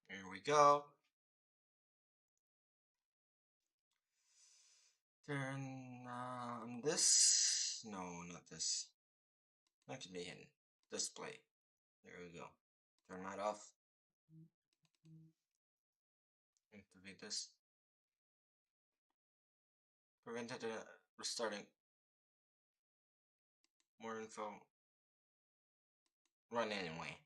Here we go. Turn this. No, not this. That can be hidden. Display. There we go. Turn that off. Activate this. Prevented restarting. More info. Run anyway.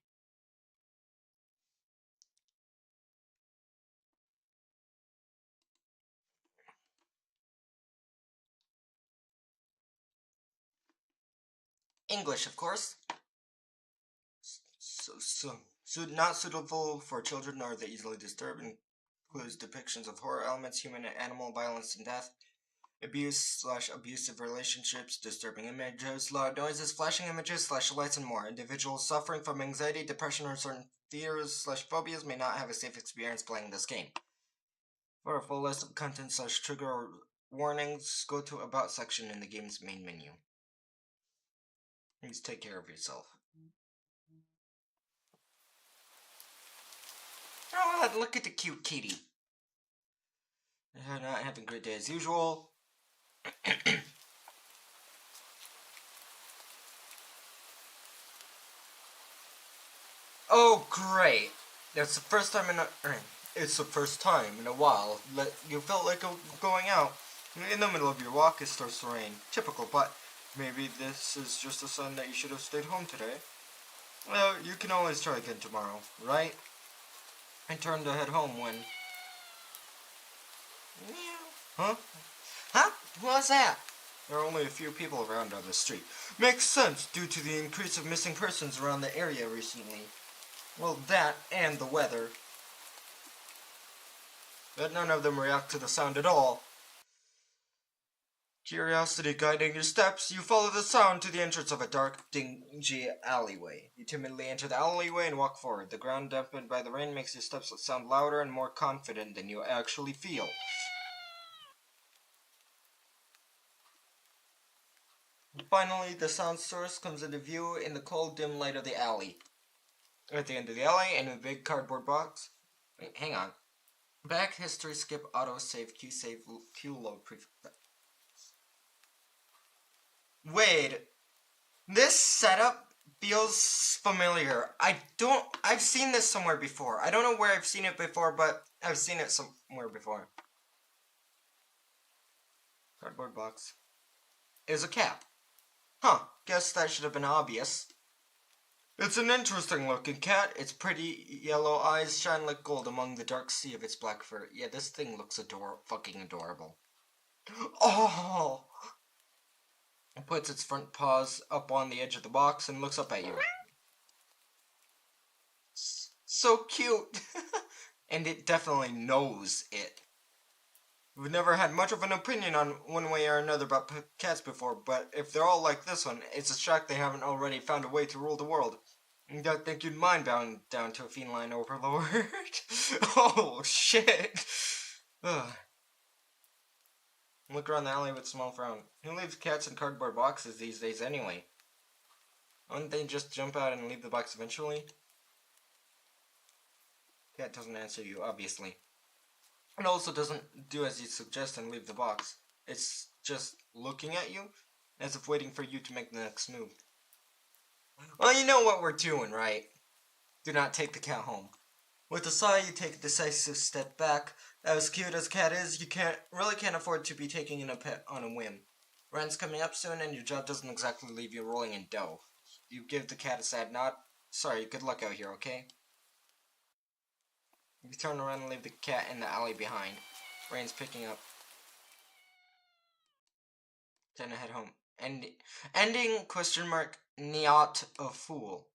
English, of course. Not suitable for children or the easily disturbed. Includes depictions of horror elements, human and animal violence and death, abuse/abusive relationships, disturbing images, loud noises, flashing images, flashlights, and more. Individuals suffering from anxiety, depression, or certain fears/phobias may not have a safe experience playing this game. For a full list of content/trigger warnings, go to About section in the game's main menu. Please take care of yourself. Oh, look at the cute kitty. Not having a great day as usual. Oh, great! It's the first time in a while that you felt like going out. In the middle of your walk, it starts to rain. Typical, but maybe this is just a sign that you should have stayed home today. Well, you can always try again tomorrow, right? I turned to head home when... Huh? Huh? What was that? There are only a few people around on the street. Makes sense, due to the increase of missing persons around the area recently. Well, that and the weather. But none of them react to the sound at all. Curiosity guiding your steps, you follow the sound to the entrance of a dark, dingy alleyway. You timidly enter the alleyway and walk forward. The ground dampened by the rain makes your steps sound louder and more confident than you actually feel. Finally, the sound source comes into view in the cold, dim light of the alley. At the end of the alley, in a big cardboard box. Wait, hang on. Back, history, skip, auto, save, Q load, Wait, this setup feels familiar. I've seen this somewhere before. I don't know where I've seen it before, but I've seen it somewhere before. Cardboard box. Is a cap. Huh, guess that should have been obvious. It's an interesting looking cat. Its pretty yellow eyes shine like gold among the dark sea of its black fur. Yeah, this thing looks fucking adorable. Oh! It puts its front paws up on the edge of the box and looks up at you. So cute! And it definitely knows it. We've never had much of an opinion on one way or another about cats before, but if they're all like this one, it's a shock they haven't already found a way to rule the world. I don't think you'd mind bowing down to a feline overlord. Oh, shit! Ugh. Look around the alley with a small frown. Who leaves cats in cardboard boxes these days anyway? Wouldn't they just jump out and leave the box eventually? Cat doesn't answer you, obviously. It also doesn't do as you suggest and leave the box. It's just looking at you, as if waiting for you to make the next move. Well, you know what we're doing, right? Do not take the cat home. With a sigh, you take a decisive step back. As cute as cat is, you can't afford to be taking in a pet on a whim. Rent's coming up soon, and your job doesn't exactly leave you rolling in dough. You give the cat a sad nod. Sorry, good luck out here, okay? You turn around and leave the cat in the alley behind. Rain's picking up. Then head home. Ending question mark not a fool.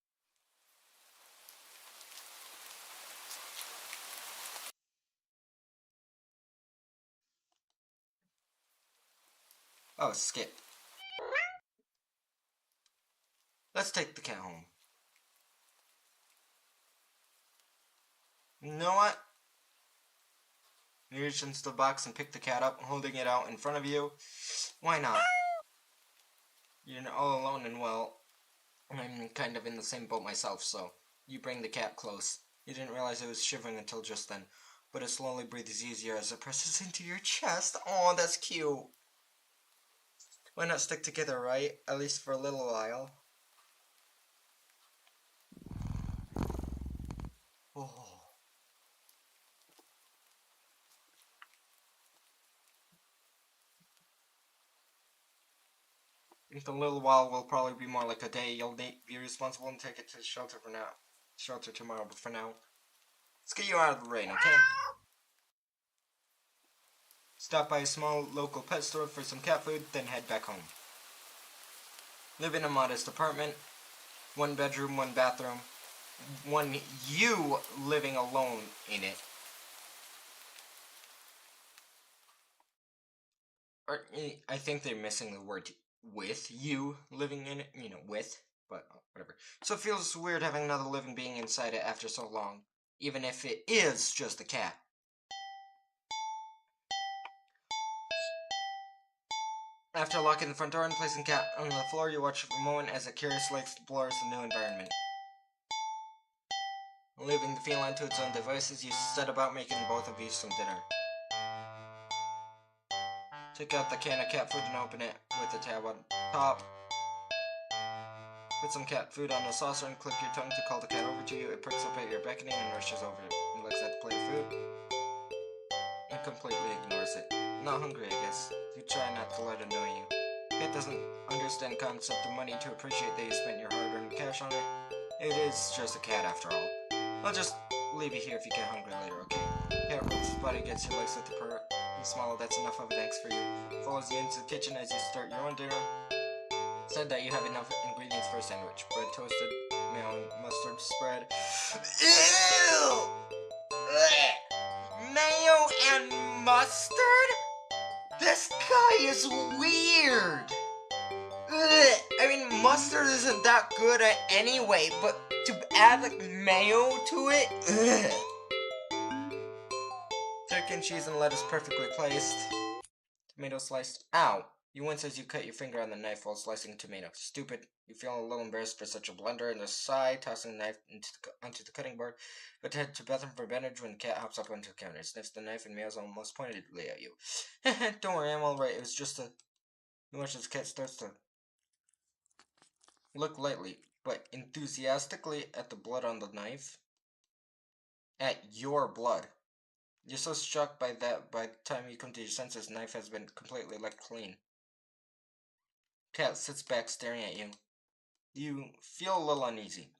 Oh, skip. Let's take the cat home. You know what? You reach into the box and pick the cat up, holding it out in front of you. Why not? You're all alone and well, I'm kind of in the same boat myself, so you bring the cat close. You didn't realize it was shivering until just then, but it slowly breathes easier as it presses into your chest. Oh, that's cute. Why not stick together, right? At least for a little while. Oh. In a little while will probably be more like a day. You'll be responsible and take it to the shelter for now. Shelter tomorrow, but for now, let's get you out of the rain, okay? Stop by a small local pet store for some cat food, then head back home. Live in a modest apartment. 1 bedroom, 1 bathroom. You living alone in it. Or, I think they're missing the word with you living in it, with, but whatever. So it feels weird having another living being inside it after so long, even if it is just a cat. After locking the front door and placing the cat on the floor, you watch for a moment as it curiously explores the new environment. Leaving the feline to its own devices, you set about making both of you some dinner. Take out the can of cat food and open it with the tab on top. Put some cat food on a saucer and click your tongue to call the cat over to you. It perks up at your beckoning and rushes over it. It looks at the plate of food and completely ignores it. Not hungry, I guess. You try not to let it annoy you. Cat doesn't understand the concept of money to appreciate that you spent your hard-earned cash on it. It is just a cat after all. I'll just leave you here if you get hungry later, okay? Cat rubs his body against your legs with the purr. You smile, that's enough of thanks for you. Follows you into the kitchen as you start your own dinner. Said that you have enough ingredients for a sandwich. Bread toasted, mayo and mustard spread. Ew! Ugh. Mayo and mustard? This guy is weird! Ugh. I mean, mustard isn't that good anyway, but to add like mayo to it? Ugh. Chicken, cheese, and lettuce perfectly placed. Tomato sliced. Ow! You wince as you cut your finger on the knife while slicing tomato. Stupid. You feel a little embarrassed for such a blunder and a sigh, tossing the knife onto the cutting board, but head to bathroom for bandage when the cat hops up onto the counter, sniffs the knife, and meows almost pointedly at you. Don't worry, I'm alright. It was just a... You watch as the cat starts to look lightly, but enthusiastically at the blood on the knife. At your blood. You're so shocked by that, by the time you come to your senses, the knife has been completely licked clean. Cat sits back staring at you. You feel a little uneasy.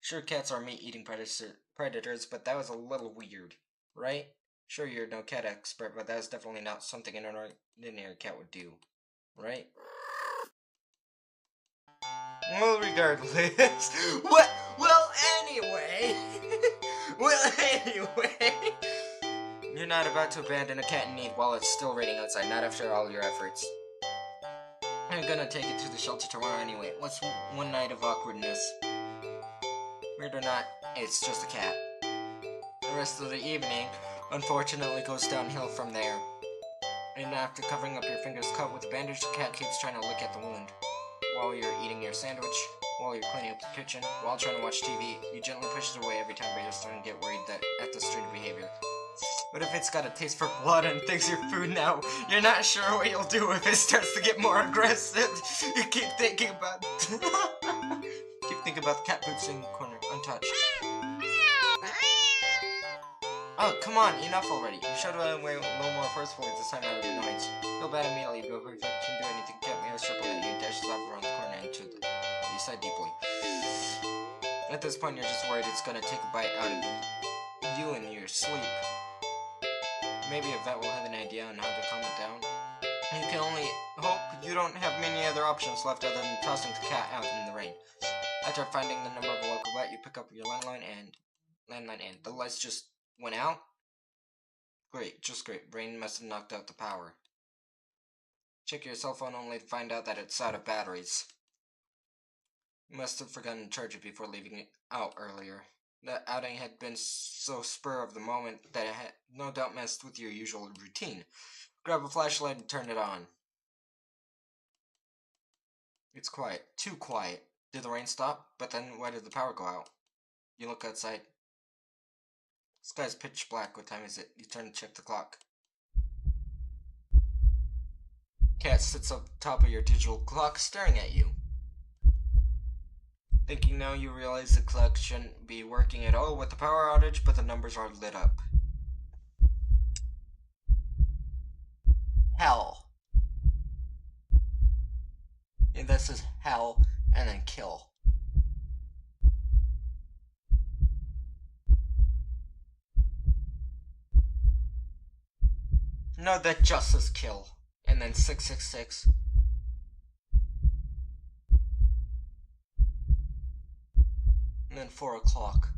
Sure, cats are meat-eating predators, but that was a little weird, right? Sure, you're no cat expert, but that is definitely not something an ordinary cat would do, right? Well, regardless. Well, anyway. Well, anyway. You're not about to abandon a cat in need while it's still raining outside, not after all your efforts. I'm gonna take it to the shelter tomorrow anyway. What's one night of awkwardness? Weird or not, it's just a cat. The rest of the evening, unfortunately, goes downhill from there. And after covering up your fingers cut with a bandage, the cat keeps trying to lick at the wound. While you're eating your sandwich, while you're cleaning up the kitchen, while trying to watch TV, you gently push it away every time, but you're starting to get worried at the strange behavior. But if it's got a taste for blood and thinks you're food now, you're not sure what you'll do if it starts to get more aggressive. You keep thinking about the cat food sitting in the corner, untouched. Oh, come on, enough already. You showed away a little more forcefully this time out of annoyance. Feel bad immediately, but if I can do anything, get me a sharply at you, dashes off around the corner into the... You sigh deeply. At this point, you're just worried it's gonna take a bite out of you in your sleep. Maybe a vet will have an idea on how to calm it down. You can only hope you don't have many other options left other than tossing the cat out in the rain. After finding the number of a local vet, you pick up your landline and the lights just went out? Great, just great. Rain must have knocked out the power. Check your cell phone only to find out that it's out of batteries. You must have forgotten to charge it before leaving it out earlier. That outing had been so spur of the moment that it had no doubt messed with your usual routine. Grab a flashlight and turn it on. It's quiet. Too quiet. Did the rain stop? But then why did the power go out? You look outside. The sky's pitch black. What time is it? You turn to check the clock. Cat sits up top of your digital clock staring at you. Thinking now you realize the clock shouldn't be working at all with the power outage, but the numbers are lit up. Hell. And this is hell, and then kill. No, that just says kill. And then 666. And then 4 o'clock.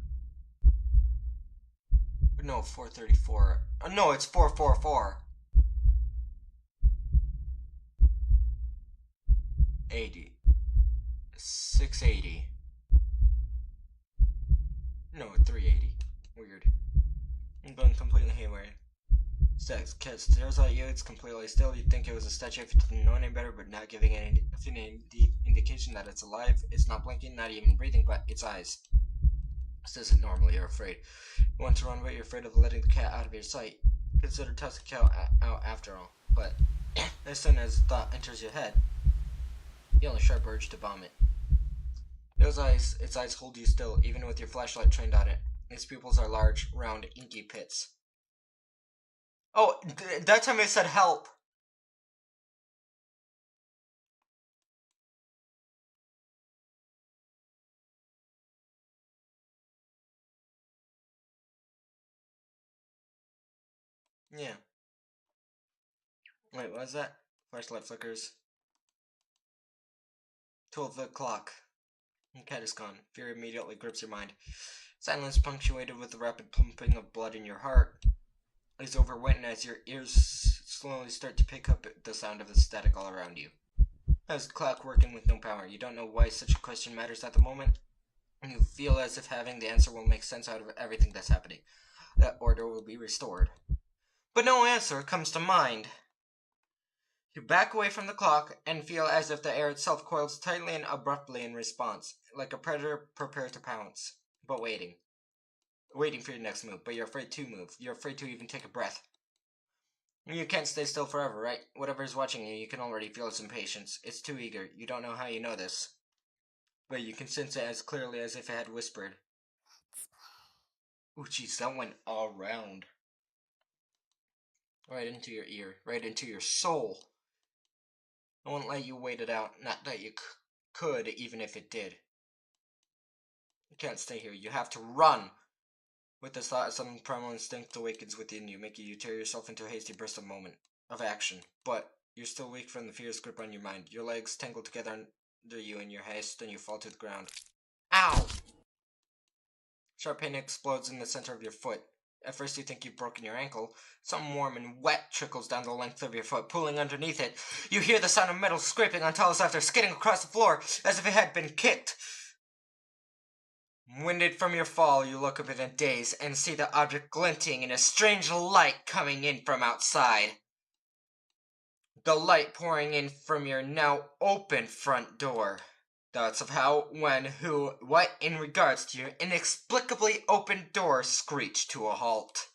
No, 4:34. No, it's 444. 80. 680. No, 380. Weird. I'm going completely haywire. Stacks cat stares at you. It's completely still. You'd think it was a statue if you didn't know any better, but not giving any indication that it's alive. It's not blinking, not even breathing, but its eyes. This isn't normal. You're afraid. You want to run, but you're afraid of letting the cat out of your sight. Consider tossing the cat out after all. But as soon as thought enters your head, you feel a sharp urge to vomit. Its eyes hold you still, even with your flashlight trained on it. Its pupils are large, round, inky pits. Oh, that time I said help. Yeah. Wait, what was that? Flashlight flickers. 12 o'clock. The cat is gone. Fear immediately grips your mind. Silence punctuated with the rapid pumping of blood in your heart is overwhelming as your ears slowly start to pick up the sound of the static all around you. How's the clock working with no power? You don't know why such a question matters at the moment. You feel as if having the answer will make sense out of everything that's happening. That order will be restored. But no answer comes to mind. You back away from the clock and feel as if the air itself coils tightly and abruptly in response, like a predator prepared to pounce, but waiting. Waiting for your next move, but you're afraid to move. You're afraid to even take a breath. You can't stay still forever, right? Whatever's watching you, you can already feel its impatience. It's too eager. You don't know how you know this, but you can sense it as clearly as if it had whispered. Ooh, jeez, that went all round. Right into your ear, right into your soul. I won't let you wait it out, not that you could, even if it did. You can't stay here, you have to run! With this thought, a sudden primal instinct awakens within you, making you tear yourself into a hasty burst of action. But you're still weak from the fierce grip on your mind. Your legs tangle together under you in your haste, and you fall to the ground. Ow! Sharp pain explodes in the center of your foot. At first you think you've broken your ankle. Something warm and wet trickles down the length of your foot, pulling underneath it. You hear the sound of metal scraping on tiles after skidding across the floor, as if it had been kicked. Winded from your fall, you look up in a daze and see the object glinting in a strange light coming in from outside. The light pouring in from your now open front door. Thoughts of how, when, who, what in regards to your inexplicably open door screech to a halt.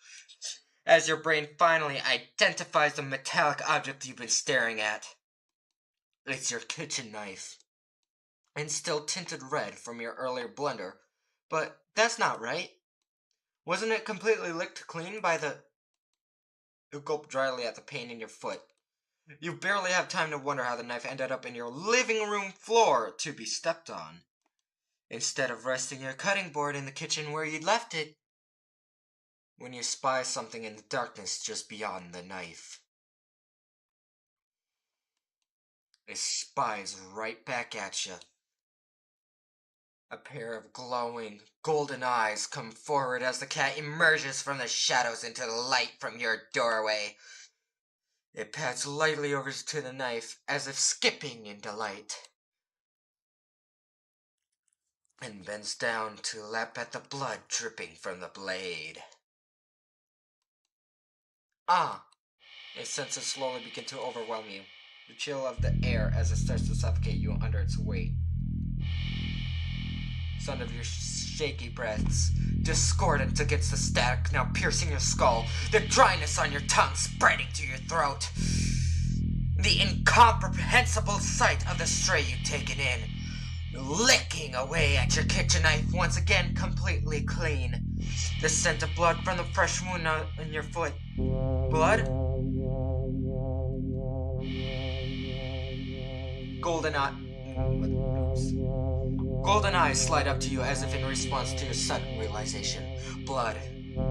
As your brain finally identifies the metallic object you've been staring at. It's your kitchen knife. And still tinted red from your earlier blender. But that's not right. Wasn't it completely licked clean by the... You gulp dryly at the pain in your foot. You barely have time to wonder how the knife ended up in your living room floor to be stepped on, instead of resting your cutting board in the kitchen where you'd left it, when you spy something in the darkness just beyond the knife. It spies right back at you. A pair of glowing, golden eyes come forward as the cat emerges from the shadows into the light from your doorway. It pats lightly over to the knife, as if skipping in delight, and bends down to lap at the blood dripping from the blade. Ah! A sense of slowly begin to overwhelm you. The chill of the air as it starts to suffocate you under its weight. Sound of your shaky breaths, discordant against the static now piercing your skull, the dryness on your tongue spreading to your throat. The incomprehensible sight of the stray you've taken in, licking away at your kitchen knife once again completely clean. The scent of blood from the fresh wound on your foot. Blood? Golden eyes slide up to you as if in response to your sudden realization. Blood.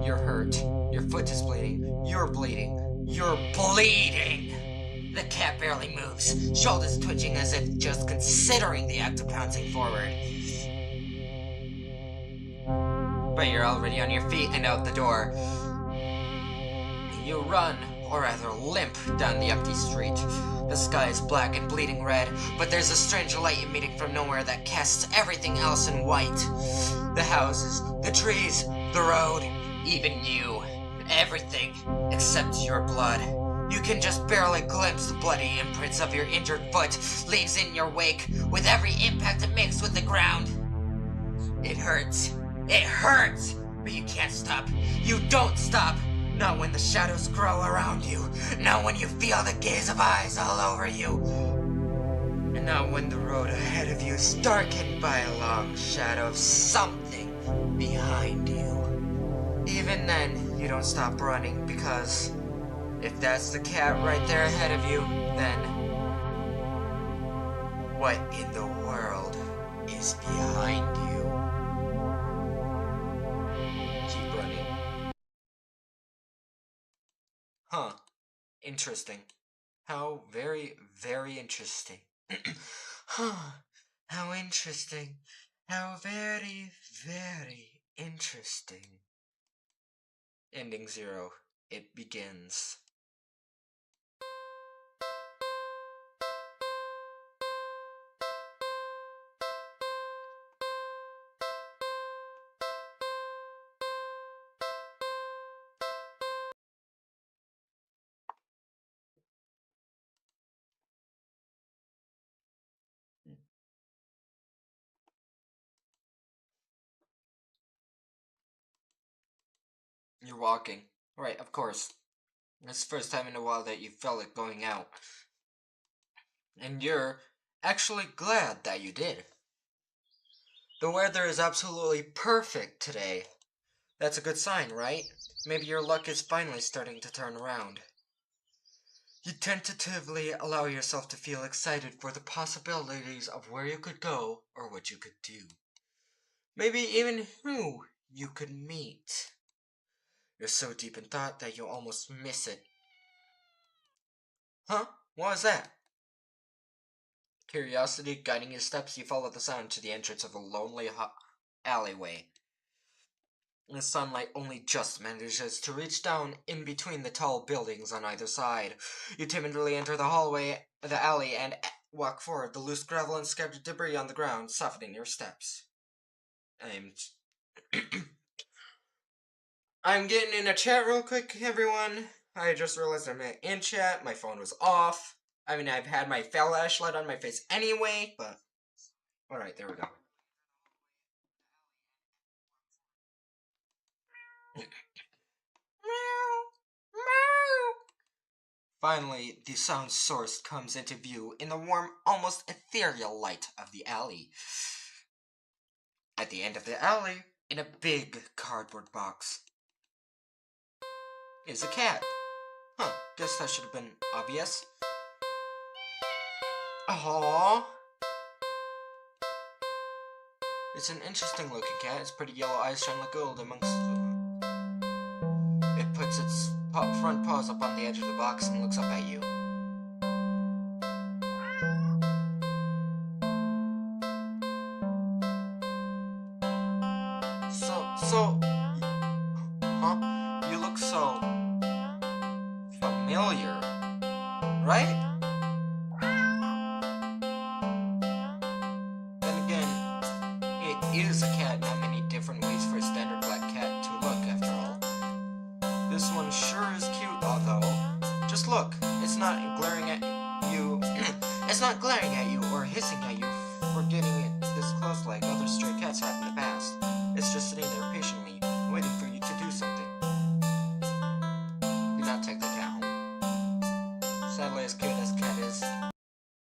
You're hurt. Your foot is bleeding. You're bleeding. You're bleeding! The cat barely moves, shoulders twitching as if just considering the act of pouncing forward. But you're already on your feet and out the door. You run, or rather limp, down the empty street. The sky is black and bleeding red, but there's a strange light emitting from nowhere that casts everything else in white. The houses, the trees, the road, even you. Everything, except your blood. You can just barely glimpse the bloody imprints of your injured foot leaves in your wake with every impact it makes with the ground. It hurts. It hurts! But you can't stop. You don't stop! Not when the shadows grow around you. Not when you feel the gaze of eyes all over you. And not when the road ahead of you is darkened by a long shadow of something behind you. Even then, you don't stop running because if that's the cat right there ahead of you, then what in the world is behind you? Keep running. Huh. Interesting. How very, very interesting. Huh. How interesting. How very, very interesting. Ending 0. It begins. You're walking. Right, of course. It's the first time in a while that you felt it going out. And you're actually glad that you did. The weather is absolutely perfect today. That's a good sign, right? Maybe your luck is finally starting to turn around. You tentatively allow yourself to feel excited for the possibilities of where you could go or what you could do. Maybe even who you could meet. You're so deep in thought that you almost miss it. Huh? What was that? Curiosity guiding your steps, you follow the sound to the entrance of a lonely alleyway. The sunlight only just manages to reach down in between the tall buildings on either side. You timidly enter the alley, and walk forward, the loose gravel and scattered debris on the ground softening your steps. I'm getting in a chat real quick, everyone. I just realized I'm in chat. My phone was off. I mean, I've had my flashlight on my face anyway, but... Alright, there we go. Finally, the sound source comes into view in the warm, almost ethereal light of the alley. At the end of the alley, in a big cardboard box, is a cat. Huh, guess that should have been obvious. Aww. It's an interesting looking cat. Its pretty yellow eyes shine like gold amongst them. It puts its front paws up on the edge of the box and looks up at you. Huh? You look so familiar. right? Then again, it is a cat, not many different ways for a standard black cat to look, after all. This one sure is cute, although. Just look, it's not glaring at you. It's not glaring at you or hissing at you for getting it this close like other stray cats have in the past. It's just sitting there patiently, waiting for you to do something. Do not take the cat home. Sadly, as cute as a cat is,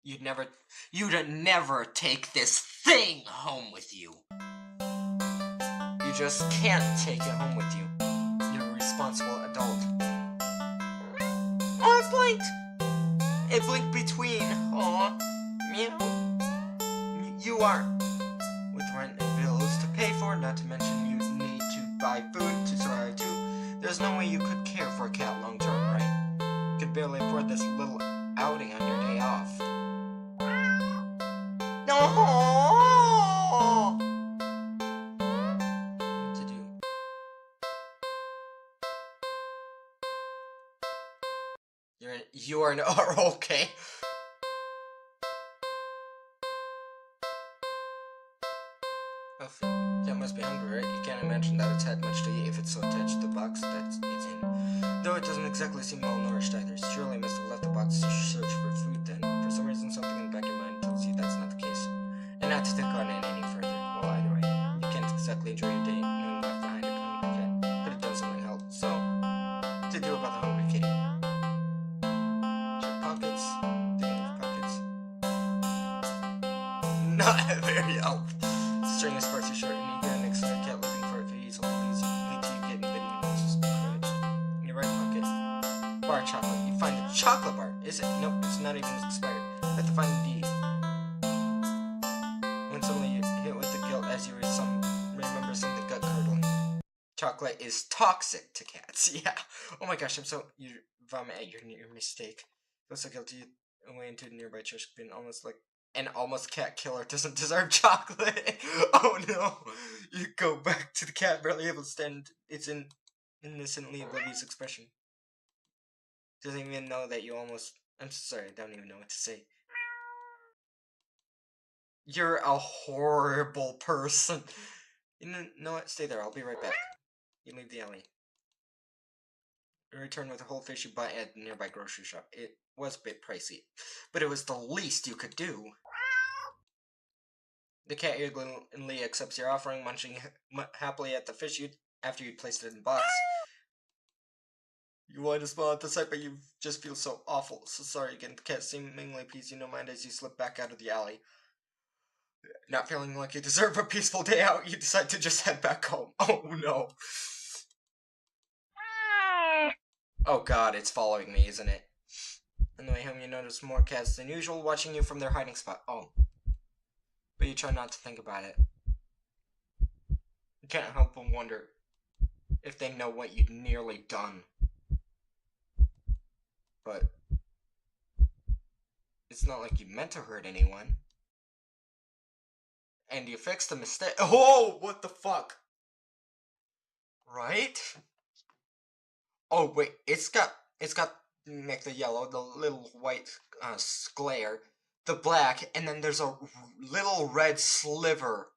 you'd never take this thing home with you. You just can't take it home with you. You're a responsible adult. Oh, it blinked! It blinked between. Aw, meow. You are. With rent and bills to pay for, not to mention you need to buy food to survive too. There's no way you could care for a cat long term, right? You could barely afford this little outing on your day off. No. What to do? You're an okay. Cat must be hungry, right? You can't imagine that it's had much to eat if it's so attached to the box that it's in. Though it doesn't exactly seem malnourished either. Surely it must have left the box to search for food then. For some reason, something in the back of your mind tells you that's not the case. And not to think on it any further. Well, either way, you can't exactly enjoy your day knowing left behind a hungry cat. Could have done something else. So, what to do about the hungry kitty? Check pockets. Digging into pockets. Not very helpful. String is far too short, and you get an excited cat looking for it could easily lead to you getting bitten and just crushed. In your right pocket, bar of chocolate. You find a chocolate bar. Is it? Nope, it's not even expired. You have to find the D. When suddenly you hit with the guilt as you remember something gut curdling. Chocolate is toxic to cats. Yeah. Oh my gosh, you vomit at your mistake. Feel so guilty away into the nearby trash bin, almost like an almost cat killer doesn't deserve chocolate. Oh no. You go back to the cat, barely able to stand its innocently oblivious expression. Doesn't even know that you almost. I'm sorry, I don't even know what to say. You're a horrible person. You know what? Stay there, I'll be right back. You leave the alley. You return with a whole fish you bought at the nearby grocery shop. It was a bit pricey, but it was the least you could do. The cat eagerly accepts your offering, munching happily at the fish after you'd placed it in the box. You want to smile at the sight, but you just feel so awful. So sorry again. The cat seemingly pleases you no mind as you slip back out of the alley. Not feeling like you deserve a peaceful day out, you decide to just head back home. Oh no. Oh god, it's following me, isn't it? On the way home, you notice more cats than usual watching you from their hiding spot. Oh. But you try not to think about it. You can't help but wonder if they know what you'd nearly done. But it's not like you meant to hurt anyone. And you fixed the mistake. Oh, what the fuck? Right? Oh wait, it's got like the yellow, the little white square, the black, and then there's a little red sliver.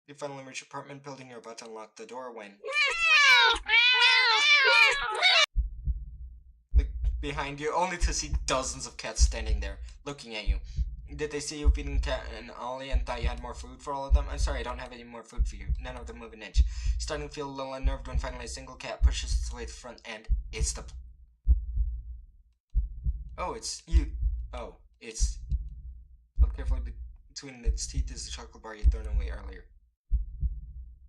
You finally reach your apartment building. You're about to unlock the door when look behind you, only to see dozens of cats standing there, looking at you. Did they see you feeding cat and Ollie and thought you had more food for all of them? I'm sorry, I don't have any more food for you. None of them move an inch. Starting to feel a little unnerved when finally a single cat pushes its way to the front end. It's the... Oh, it's you. Oh, it's... Look carefully between its teeth is the chocolate bar you'd thrown away earlier.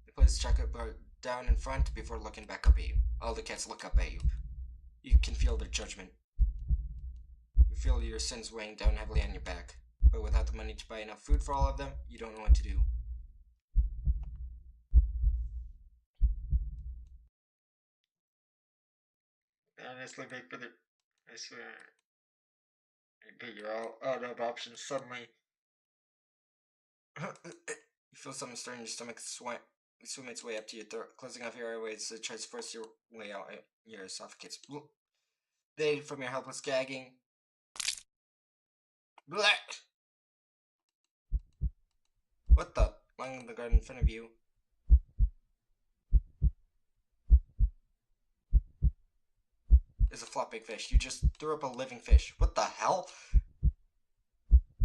You place the chocolate bar down in front before looking back up at you. All the cats look up at you. You can feel their judgment. You feel your sins weighing down heavily on your back. But without the money to buy enough food for all of them, you don't know what to do. Honestly, big brother, I swear, you're all out of options suddenly. You feel something stirring your stomach, sweat swim its way up to your throat, closing off your airways as it tries to force your way out. Your esophagus. They from your helpless gagging. Black. What the? Lying in the garden in front of you. Is a flopping fish. You just threw up a living fish. What the hell?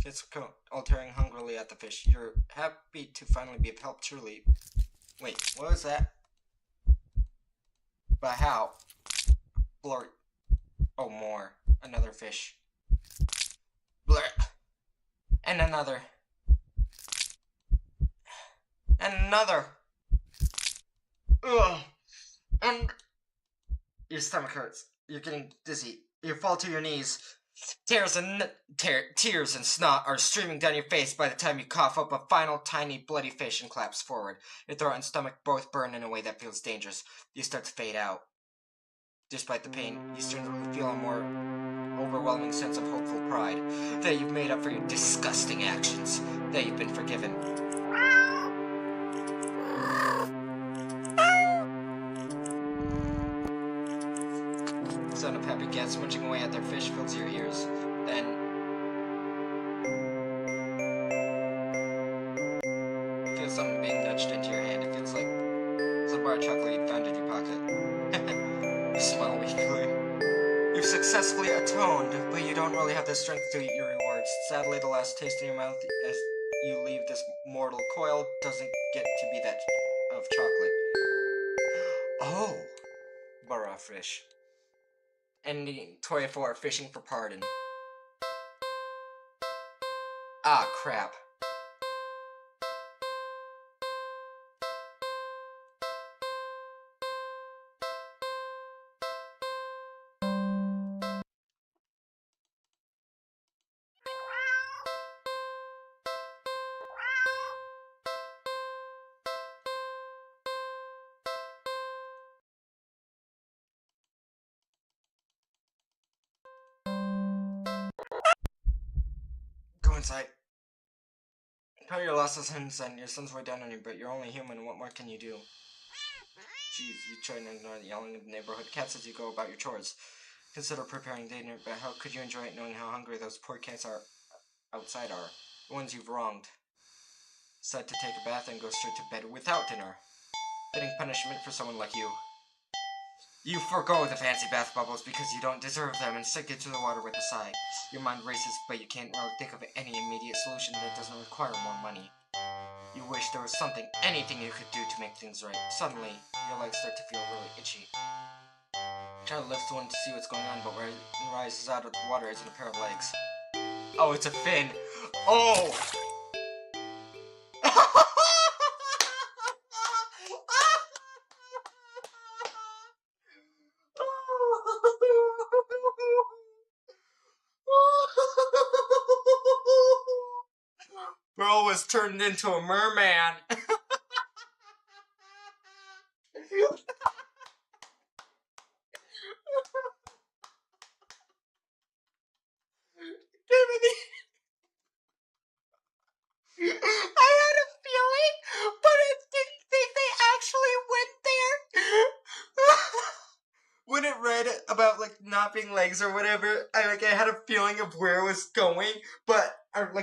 Kids all tearing hungrily at the fish. You're happy to finally be of help, truly. Wait, what was that? But how? Blurt. Oh, more. Another fish. Blurt. And another. And another. Ugh. And your stomach hurts. You're getting dizzy. You fall to your knees. Tears and snot are streaming down your face by the time you cough up a final tiny bloody fish and collapse forward. Your throat and stomach both burn in a way that feels dangerous. You start to fade out. Despite the pain, you strangely feel a more overwhelming sense of hopeful pride that you've made up for your disgusting actions, that you've been forgiven. The sound of happy cats munching away at their fish fills your ears. Then you feel something being nudged into your hand. It feels like some bar of chocolate you found in your pocket. You smile weakly. You've successfully atoned, but you don't really have the strength to eat your rewards. Sadly, the last taste in your mouth as you leave this mortal coil doesn't get to be that of chocolate. Oh, Bara fish. Ending 24, fishing for pardon. Ah, crap. Go inside. Tell your losses and son, your son's way down on you, but you're only human. What more can you do? Jeez, you try to ignore the yelling of the neighborhood cats as you go about your chores. Consider preparing dinner, but how could you enjoy it knowing how hungry those poor cats are outside are? The ones you've wronged. Decide to take a bath and go straight to bed without dinner. Fitting punishment for someone like you. You forgo the fancy bath bubbles because you don't deserve them and sink into the water with a sigh. Your mind races, but you can't really think of any immediate solution that doesn't require more money. You wish there was something, anything you could do to make things right. Suddenly, your legs start to feel really itchy. You try to lift one to see what's going on, but where it rises out of the water isn't a pair of legs. Oh, it's a fin. Oh! Bro was turned into a merman. I had a feeling, but I didn't think they actually went there. When it read about like not being legs or whatever, I had a feeling of where it was going, but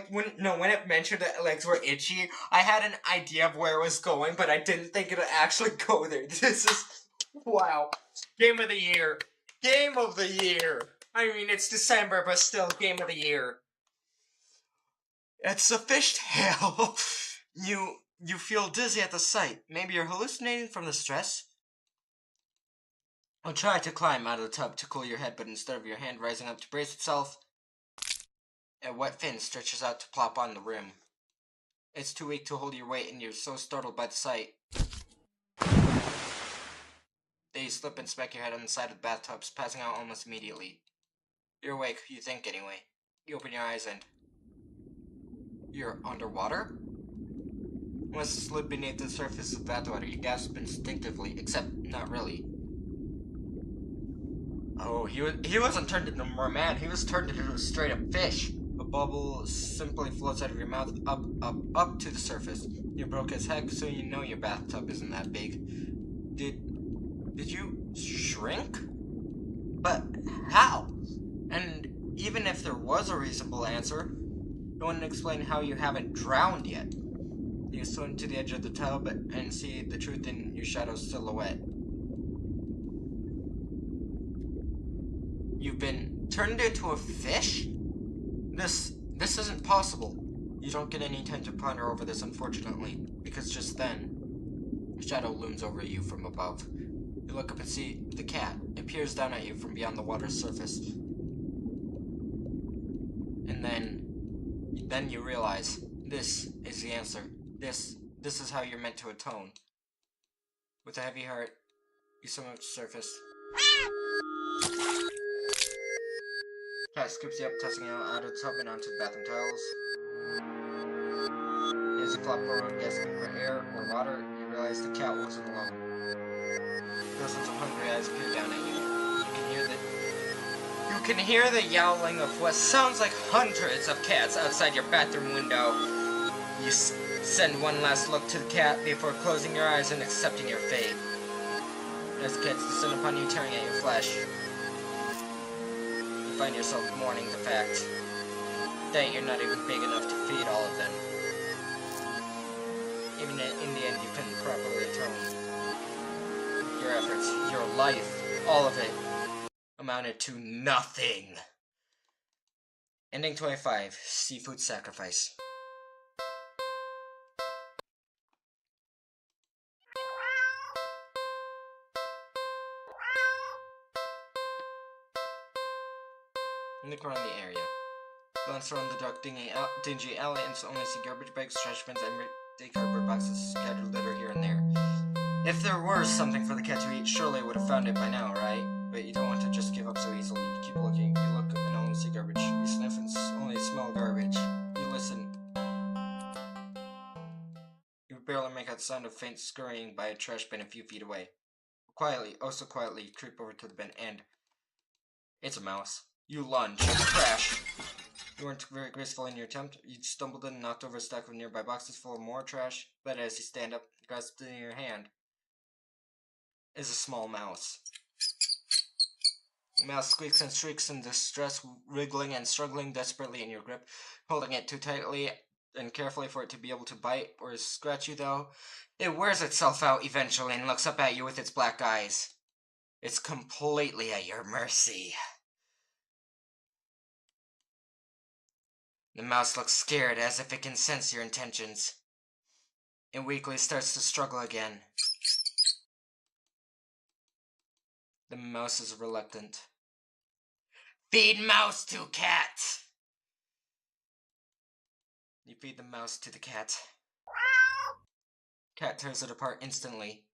when it mentioned that legs were itchy, I had an idea of where it was going, but I didn't think it would actually go there. This is wow. Game of the year. Game of the year. I mean, it's December, but still game of the year. It's a fishtail. You feel dizzy at the sight. Maybe you're hallucinating from the stress? I'll try to climb out of the tub to cool your head, but instead of your hand rising up to brace itself, a wet fin stretches out to plop on the rim. It's too weak to hold your weight, and you're so startled by the sight that you slip and smack your head on the side of the bathtub, passing out almost immediately. You're awake, you think anyway. You open your eyes and you're underwater? Once you slid beneath the surface of bathwater, you gasp instinctively, except not really. Oh, he wasn't turned into a merman, he was turned into a straight-up fish. A bubble simply floats out of your mouth, up to the surface. You're broke as heck, so you know your bathtub isn't that big. Did you shrink? But how? And even if there was a reasonable answer, no one explained how you haven't drowned yet. You swim to the edge of the tub and see the truth in your shadow's silhouette. You've been turned into a fish? This isn't possible. You don't get any time to ponder over this, unfortunately, because just then, a shadow looms over you from above. You look up and see the cat. It peers down at you from beyond the water's surface. And then you realize, this is the answer. This is how you're meant to atone. With a heavy heart, you swim up to the surface. Cat scoops you up, tossing you out of the tub and onto the bathroom tiles. As you flop forward, gasping for air or water, you realize the cat wasn't alone. Dozens of hungry eyes peer down at you. You can hear the yowling of what sounds like hundreds of cats outside your bathroom window. You send one last look to the cat before closing your eyes and accepting your fate. As the cats descend upon you, tearing at your flesh, you find yourself mourning the fact that you're not even big enough to feed all of them. Even in the end, you couldn't properly atone. Your efforts, your life, all of it, amounted to nothing. Ending 25, Seafood Sacrifice. In the corner of the area, glance around the dark, dingy alley and only see garbage bags, trash bins, and empty cardboard boxes scattered litter here and there. If there were something for the cat to eat, surely it would have found it by now, right? But you don't want to just give up so easily. You keep looking. You look and only see garbage. You sniff and only smell garbage. You listen. You barely make out the sound of faint scurrying by a trash bin a few feet away. Quietly, oh so quietly, you creep over to the bin and... it's a mouse. You lunge. Crash. You weren't very graceful in your attempt. You stumbled and knocked over a stack of nearby boxes full of more trash. But as you stand up, grasped in your hand, is a small mouse. The mouse squeaks and shrieks in distress, wriggling and struggling desperately in your grip, holding it too tightly and carefully for it to be able to bite or scratch you, though. It wears itself out eventually and looks up at you with its black eyes. It's completely at your mercy. The mouse looks scared, as if it can sense your intentions. It weakly starts to struggle again. The mouse is reluctant. Feed mouse to cat! You feed the mouse to the cat. Cat tears it apart instantly.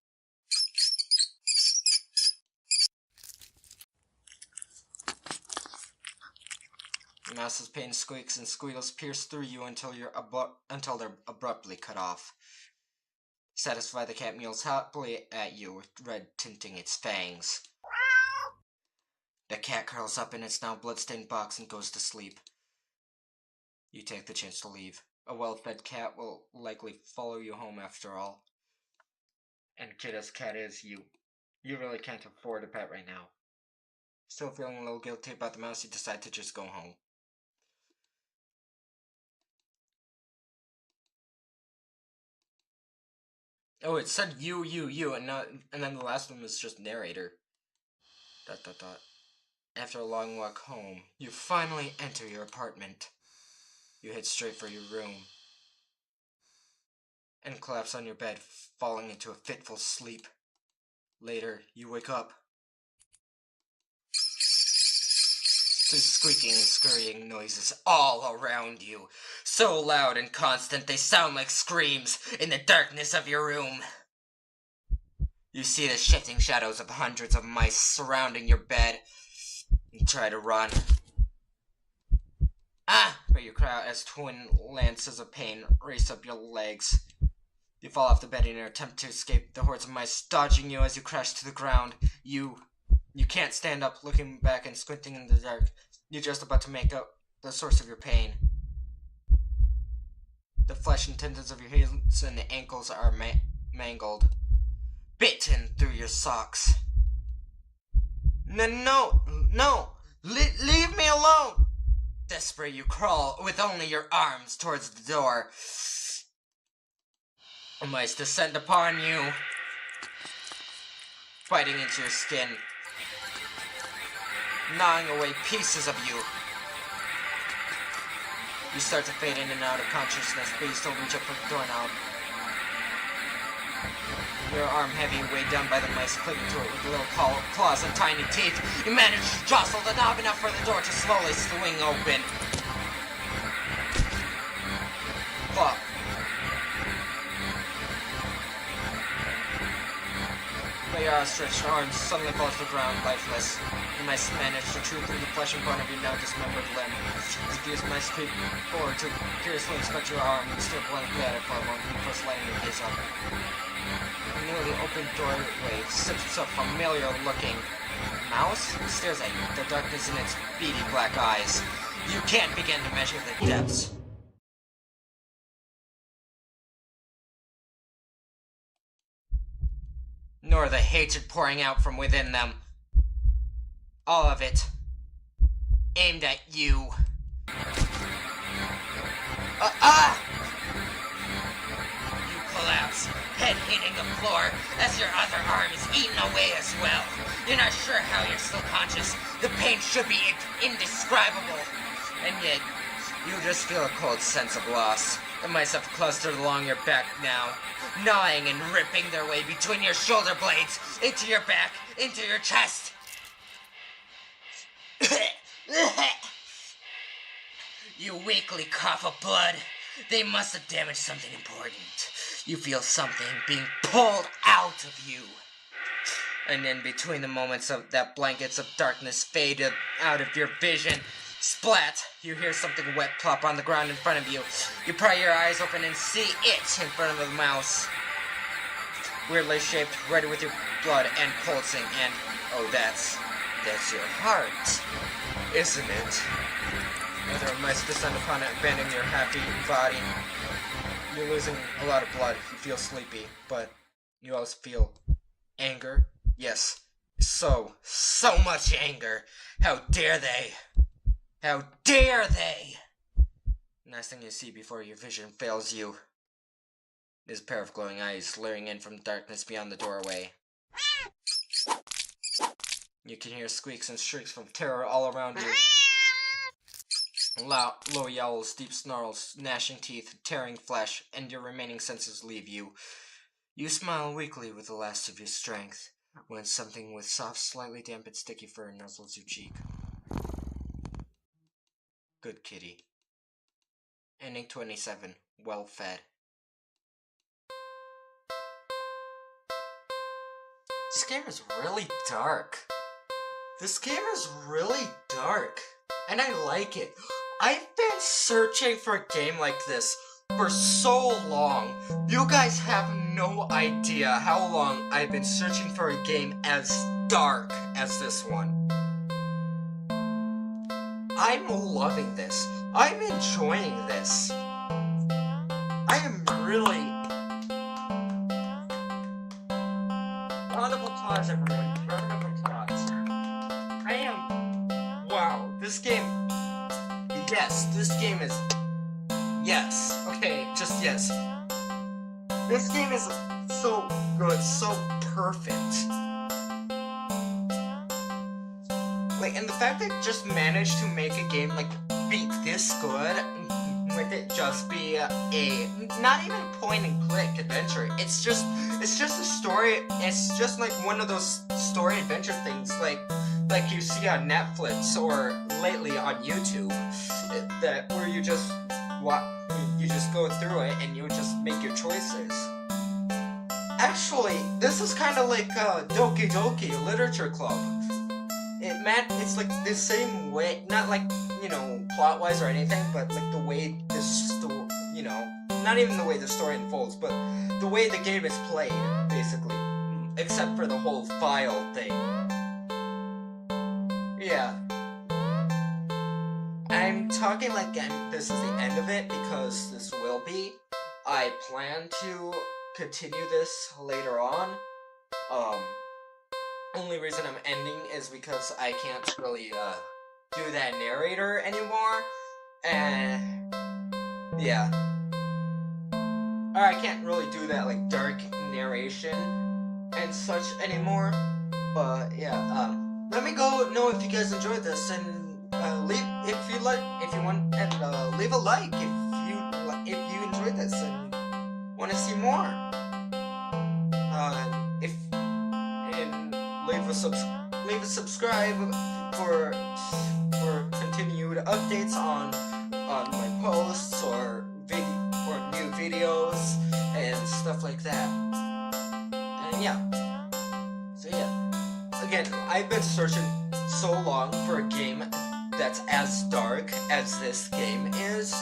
The mouse's pain squeaks and squeals pierce through you until they're abruptly cut off. Satisfied, the cat meows happily at you, with red tinting its fangs. The cat curls up in its now blood-stained box and goes to sleep. You take the chance to leave. A well-fed cat will likely follow you home after all. And kid as cat is, you really can't afford a pet right now. Still feeling a little guilty about the mouse, you decide to just go home. Oh, it said you, and then the last one was just narrator. ... After a long walk home, you finally enter your apartment. You head straight for your room and collapse on your bed, falling into a fitful sleep. Later, you wake up to squeaking and scurrying noises all around you, so loud and constant they sound like screams in the darkness of your room. You see the shifting shadows of hundreds of mice surrounding your bed. You try to run. But you cry out as twin lances of pain race up your legs. You fall off the bed in your attempt to escape the hordes of mice dodging you as you crash to the ground. You can't stand up, looking back and squinting in the dark. You're just about to make out the source of your pain. The flesh and tendons of your heels and ankles are mangled. Bitten through your socks. No! Leave me alone! Desperate, you crawl with only your arms towards the door. Mice descend upon you, biting into your skin, gnawing away pieces of you. You start to fade in and out of consciousness, but you still reach up for the doorknob. Your arm heavy and weighed down by the mice, clinging to it with little claws and tiny teeth. You manage to jostle the knob enough for the door to slowly swing open. Plop. But your outstretched arms suddenly fall to the ground, lifeless. You might manage to chew through the flesh and bone of your now dismembered limb. The confused mice creep forward to curiously inspect your arm and stare blankly at it for a moment before sliding their gaze up. A newly opened doorway sits a familiar-looking mouse stares at you, the darkness in its beady black eyes. You can't begin to measure the depths. Nor the hatred pouring out from within them. All of it aimed at you. You collapse, head hitting the floor as your other arm is eaten away as well. You're not sure how you're still conscious. The pain should be indescribable. And yet, you just feel a cold sense of loss. The mice have clustered along your back now, gnawing and ripping their way between your shoulder blades, into your back, into your chest. You weakly cough up blood. They must have damaged something important. You feel something being pulled out of you. And in between the moments of that blankets of darkness fade out of your vision, splat, you hear something wet plop on the ground in front of you. You pry your eyes open and see it in front of the mouse. Weirdly shaped, ready with your blood and pulsing, and oh, that's your heart, isn't it? Other mice descend upon it, abandoning your half-eaten body. You're losing a lot of blood. You feel sleepy, but you also feel anger. Yes, so much anger. How dare they? How dare they? Last thing you see before your vision fails you is a pair of glowing eyes leering in from darkness beyond the doorway. You can hear squeaks and shrieks from terror all around you. Low yowls, deep snarls, gnashing teeth, tearing flesh, and your remaining senses leave you. You smile weakly with the last of your strength, when something with soft, slightly damp and sticky fur nuzzles your cheek. Good kitty. Ending 27. Well fed. This game is really dark. This game is really dark. And I like it. I've been searching for a game like this for so long. You guys have no idea how long I've been searching for a game as dark as this one. I'm loving this. I'm enjoying this. I am really... Round of applause, everyone. Round of applause. I am... Wow, this game... Yes, this game is... Yes. Okay, just yes. This game is so good, so perfect. Like, and the fact that it just managed to make a game, like, be this good, with it just be a not even point and click adventure. It's just a story. It's just like one of those story adventure things, like you see on Netflix or lately on YouTube, that where you just go through it and you just make your choices. Actually, this is kind of like Doki Doki Literature Club. It's like the same way, not like, you know, plot-wise or anything, but like the way the story, you know, not even the way the story unfolds, but the way the game is played, basically, except for the whole file thing. Yeah. I'm talking like this is the end of it because this will be. I plan to continue this later on. Only reason I'm ending is because I can't really do that narrator anymore, and yeah, or I can't really do that like dark narration and such anymore. But yeah, let me know if you guys enjoyed this, and leave if you want, and leave a like if you enjoyed this and want to see more. And leave a subscribe for continued updates on my posts or new videos and stuff like that. And yeah. So yeah. Again, I've been searching so long for a game that's as dark as this game is.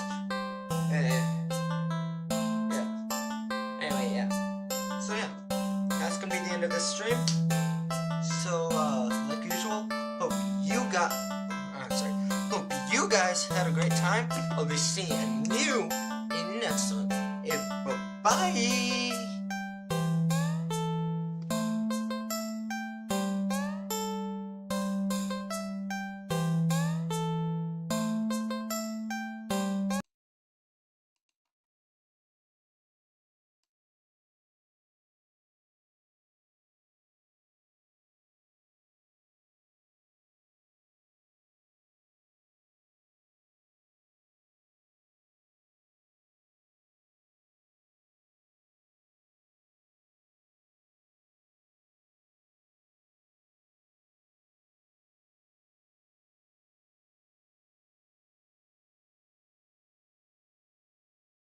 Anyway, yeah. So yeah, that's gonna be the end of this stream. So like usual, hope you guys had a great time. I'll be seeing you in the next one. Bye.